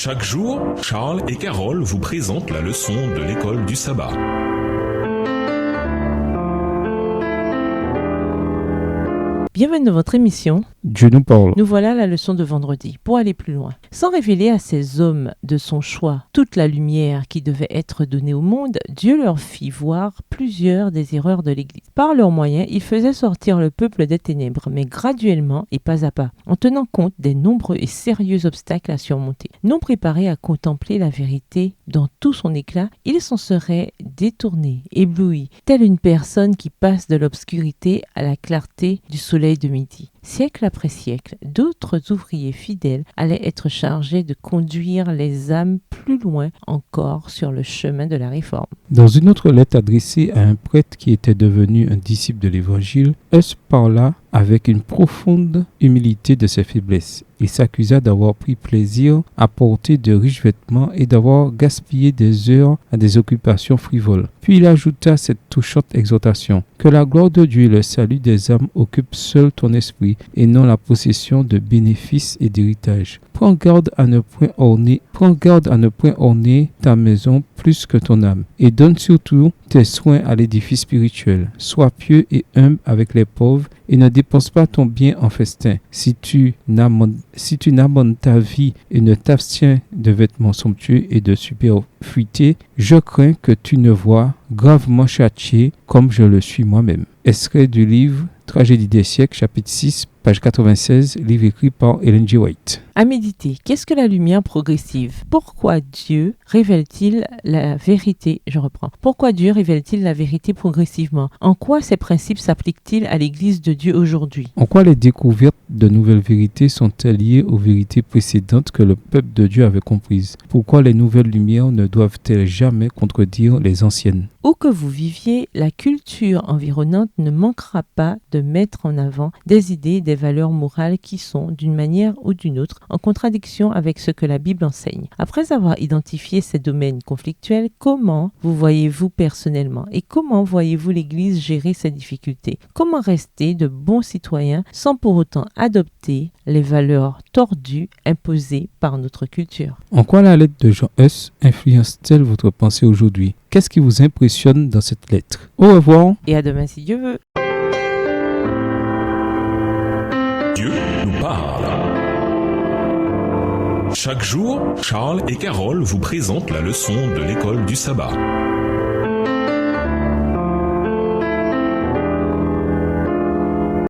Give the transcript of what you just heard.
Chaque jour, Charles et Carole vous présentent la leçon de l'école du sabbat. Bienvenue dans votre émission. Dieu nous parle. Nous voilà à la leçon de vendredi. Pour aller plus loin, sans révéler à ces hommes de son choix toute la lumière qui devait être donnée au monde, Dieu leur fit voir plusieurs des erreurs de l'Église. Par leurs moyens, il faisait sortir le peuple des ténèbres, mais graduellement et pas à pas, en tenant compte des nombreux et sérieux obstacles à surmonter. Non préparés à contempler la vérité dans tout son éclat, ils s'en seraient détournés, éblouis, telle une personne qui passe de l'obscurité à la clarté du soleil de midi. Siècle après siècle, d'autres ouvriers fidèles allaient être chargés de conduire les âmes plus loin encore sur le chemin de la réforme. Dans une autre lettre adressée à un prêtre qui était devenu un disciple de l'Évangile, Huss parla avec une profonde humilité de ses faiblesses. Il s'accusa d'avoir pris plaisir à porter de riches vêtements et d'avoir gaspillé des heures à des occupations frivoles. Puis il ajouta cette touchante exhortation: que la gloire de Dieu et le salut des âmes occupent seul ton esprit et non la possession de bénéfices et d'héritage. Prends garde à ne point orner ta maison plus que ton âme, et donne surtout tes soins à l'édifice spirituel. Sois pieux et humble avec les pauvres, et ne dépense pas ton bien en festin. Si tu n'abandonnes ta vie et ne t'abstiens de vêtements somptueux et de superfluité, je crains que tu ne vois gravement châtié comme je le suis moi-même. Extrait du livre Tragédie des siècles, chapitre 6, page 96, livre écrit par Ellen G. White. À méditer, qu'est-ce que la lumière progressive? Pourquoi Dieu révèle-t-il la vérité? Pourquoi Dieu révèle-t-il la vérité progressivement? En quoi ces principes s'appliquent-ils à l'Église de Dieu aujourd'hui? En quoi les découvertes de nouvelles vérités sont-elles liées aux vérités précédentes que le peuple de Dieu avait comprises? Pourquoi les nouvelles lumières ne doivent-elles jamais contredire les anciennes? Où que vous viviez, la culture environnante ne manquera pas de mettre en avant des idées, des valeurs morales qui sont, d'une manière ou d'une autre, en contradiction avec ce que la Bible enseigne. Après avoir identifié ces domaines conflictuels, comment vous voyez-vous personnellement et comment voyez-vous l'Église gérer ces difficultés? Comment rester de bons citoyens sans pour autant adopter les valeurs tordues imposées par notre culture? En quoi la lettre de Jean Huss influence-t-elle votre pensée aujourd'hui? Qu'est-ce qui vous impressionne dans cette lettre? Au revoir. Et à demain si Dieu veut. Dieu nous parle. Chaque jour, Charles et Carole vous présentent la leçon de l'école du sabbat.